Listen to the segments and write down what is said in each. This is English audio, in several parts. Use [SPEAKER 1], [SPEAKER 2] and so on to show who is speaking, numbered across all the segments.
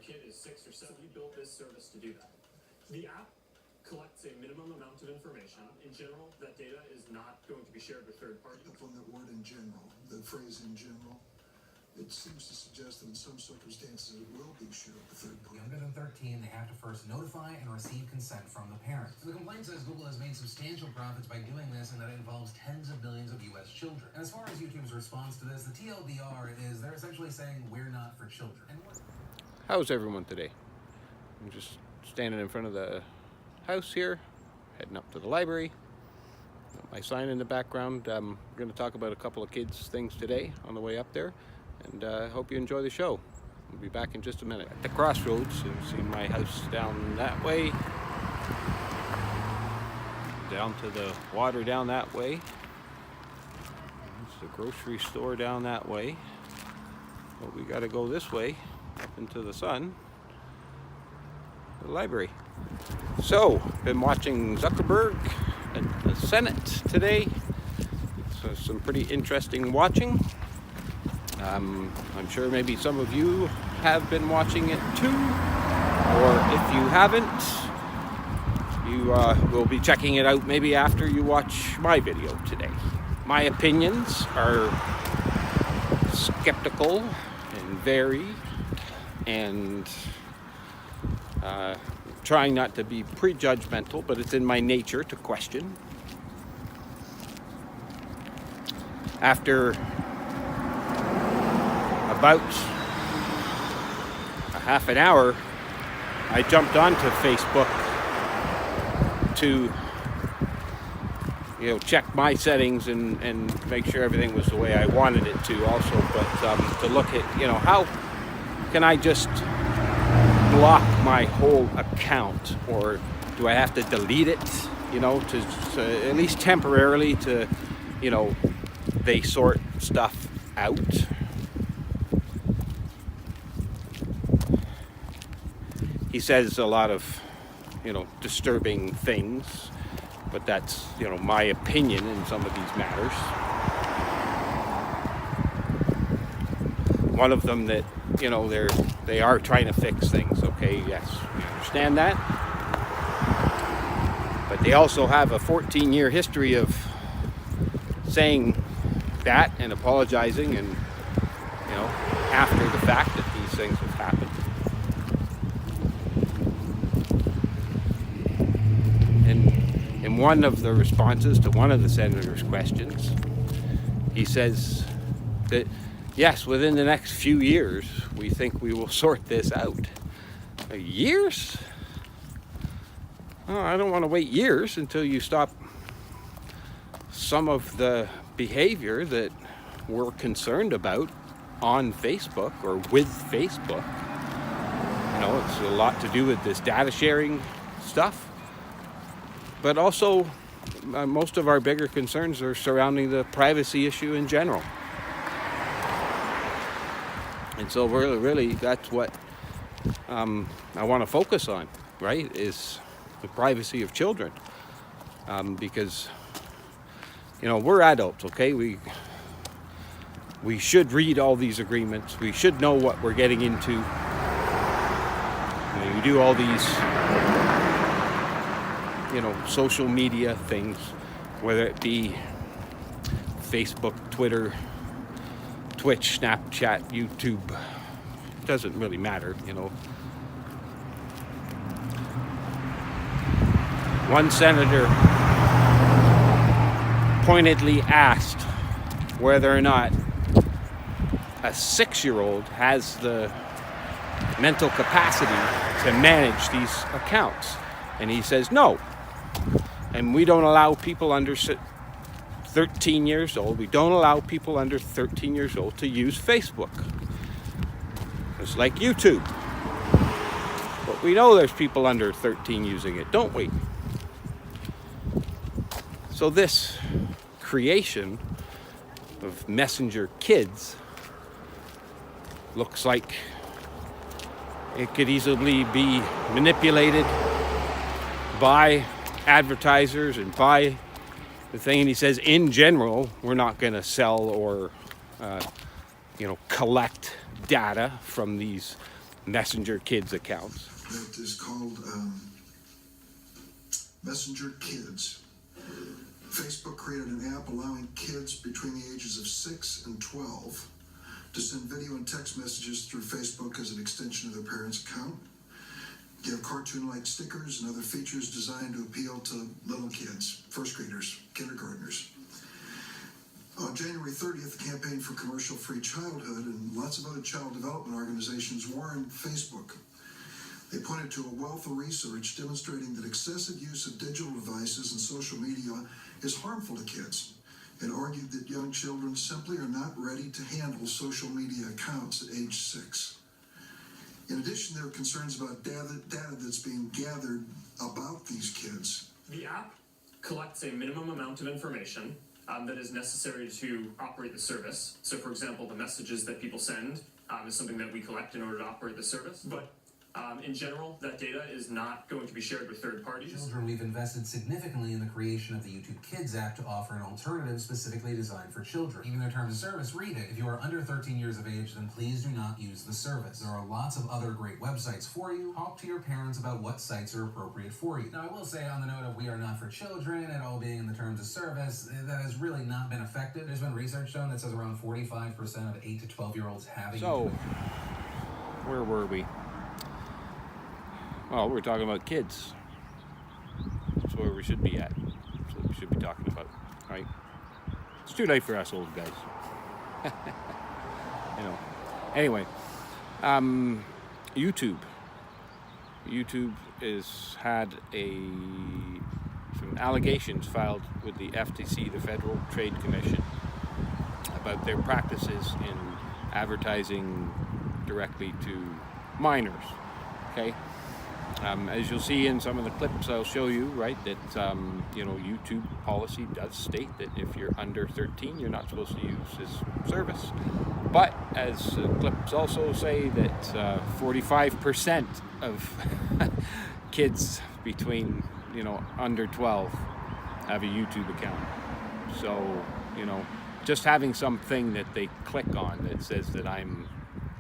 [SPEAKER 1] kid is 6 or 7. We built this service to do that. The app collects a minimum amount of information. In general, that data is not going to be shared with third parties.
[SPEAKER 2] Upon that word in general, the phrase in general, it seems to suggest that in some circumstances it will be shared with third parties.
[SPEAKER 3] Younger than 13, they have to first notify and receive consent from the parent. So the complaint says Google has made substantial profits by doing this and that it involves tens of billions of US children. And as far as YouTube's response to this, the TLDR is they're essentially saying we're not for children.
[SPEAKER 4] How's everyone today? I'm just standing in front of the house here, heading up to the library. Got my sign in the background. We're going to talk about a couple of kids' things today on the way up there, and I hope you enjoy the show. We'll be back in just a minute. At the crossroads, you see my house down that way, down to the water down that way. There's the grocery store down that way. But we got to go this way, up into the sun, the library. So, been watching Zuckerberg and the Senate today. So some pretty interesting watching. I'm sure maybe some of you have been watching it too, or if you haven't, you will be checking it out maybe after you watch my video today. My opinions are skeptical and varied, and trying not to be prejudgmental, but it's in my nature to question. After about a half an hour, I jumped onto Facebook to check my settings and make sure everything was the way I wanted it to also, but to look at how can I just block my whole account, or do I have to delete it, to at least temporarily, to they sort stuff out. He says a lot of disturbing things, but that's my opinion in some of these matters. One of them that they are trying to fix things. Okay, yes, we understand that. But they also have a 14-year history of saying that and apologizing, and after the fact that these things have happened. And in one of the responses to one of the senator's questions, he says that yes, within the next few years, we think we will sort this out. Years? Oh, I don't want to wait years until you stop some of the behavior that we're concerned about on Facebook or with Facebook. It's a lot to do with this data sharing stuff. But also, most of our bigger concerns are surrounding the privacy issue in general. And so really that's what I want to focus on, right, is the privacy of children. Because, we're adults, okay? We should read all these agreements. We should know what we're getting into. We do all these, social media things, whether it be Facebook, Twitter, Twitch, Snapchat, YouTube. It doesn't really matter, One senator pointedly asked whether or not a 6-year-old has the mental capacity to manage these accounts. And he says no. And we don't allow people under 13 years old. We don't allow people under 13 years old to use Facebook. It's like YouTube. But we know there's people under 13 using it, don't we? So this creation of messenger kids looks like it could easily be manipulated by advertisers and by the thing. And he says, in general, we're not going to sell or, collect data from these Messenger Kids accounts.
[SPEAKER 2] That is called Messenger Kids. Facebook created an app allowing kids between the ages of 6 and 12 to send video and text messages through Facebook as an extension of their parents' account. You have cartoon-like stickers and other features designed to appeal to little kids, first graders, kindergartners. On January 30th, the Campaign for Commercial-Free Childhood and lots of other child development organizations warned Facebook. They pointed to a wealth of research demonstrating that excessive use of digital devices and social media is harmful to kids, and argued that young children simply are not ready to handle social media accounts at age 6. In addition, there are concerns about data that's being gathered about these kids.
[SPEAKER 1] The app collects a minimum amount of information that is necessary to operate the service. So, for example, the messages that people send is something that we collect in order to operate the service. But in general, that data is not going to be shared with third parties.
[SPEAKER 3] Children, we've invested significantly in the creation of the YouTube Kids app to offer an alternative specifically designed for children. Even their terms of service read it: if you are under 13 years of age, then please do not use the service. There are lots of other great websites for you. Talk to your parents about what sites are appropriate for you. Now, I will say, on the note of we are not for children and all being in the terms of service, that has really not been effective. There's been research shown that says around 45% of 8 to 12-year-olds have a
[SPEAKER 4] So, where were we? Well, we're talking about kids. That's where we should be at. That's what we should be talking about, right? It's too late for us old guys. You know. Anyway, YouTube. YouTube has had some allegations filed with the FTC, the Federal Trade Commission, about their practices in advertising directly to minors. Okay. As you'll see in some of the clips I'll show you, right, that, YouTube policy does state that if you're under 13, you're not supposed to use this service. But as the clips also say that 45% of kids between, under 12 have a YouTube account. So, just having something that they click on that says that I'm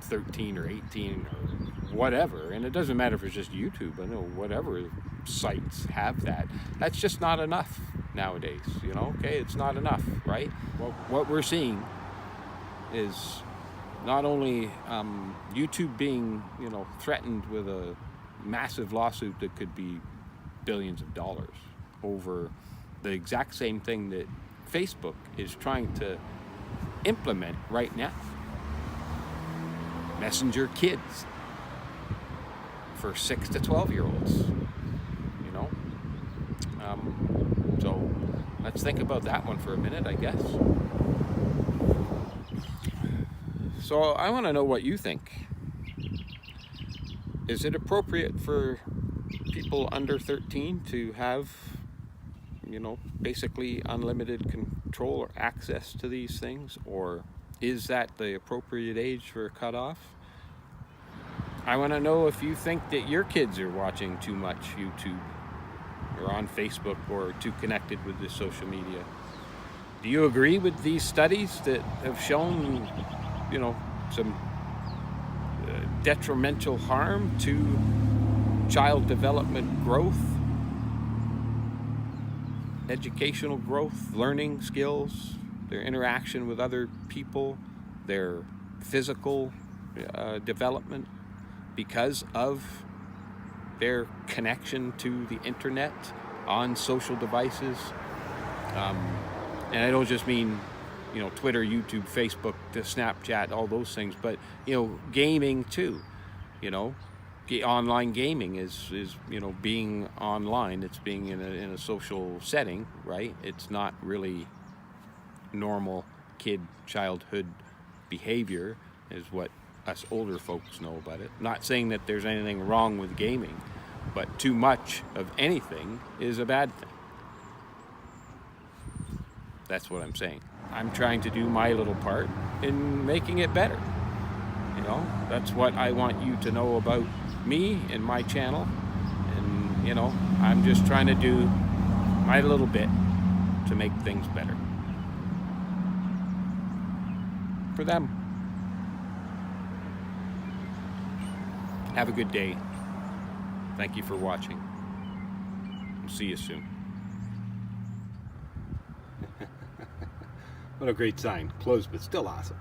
[SPEAKER 4] 13 or 18 or whatever, and it doesn't matter if it's just YouTube, I know whatever sites have that, that's just not enough nowadays, okay, it's not enough, right? Well, what we're seeing is not only YouTube being, threatened with a massive lawsuit that could be billions of dollars over the exact same thing that Facebook is trying to implement right now. Messenger Kids for 6 to 12-year-olds, so let's think about that one for a minute, I guess. So I want to know what you think. Is it appropriate for people under 13 to have, basically unlimited control or access to these things, or is that the appropriate age for a cutoff? I want to know if you think that your kids are watching too much YouTube or on Facebook or too connected with this social media. Do you agree with these studies that have shown, some detrimental harm to child development growth, educational growth, learning skills, their interaction with other people, their physical development, because of their connection to the internet on social devices? And I don't just mean, Twitter, YouTube, Facebook, Snapchat, all those things, but, gaming too. Online gaming is being online. It's being in a social setting, right? It's not really normal childhood behavior is what us older folks know about it. Not saying that there's anything wrong with gaming, but too much of anything is a bad thing. That's what I'm saying. I'm trying to do my little part in making it better. That's what I want you to know about me and my channel. And, I'm just trying to do my little bit to make things better for them. Have a good day. Thank you for watching. We'll see you soon. What a great sign. Closed, but still awesome.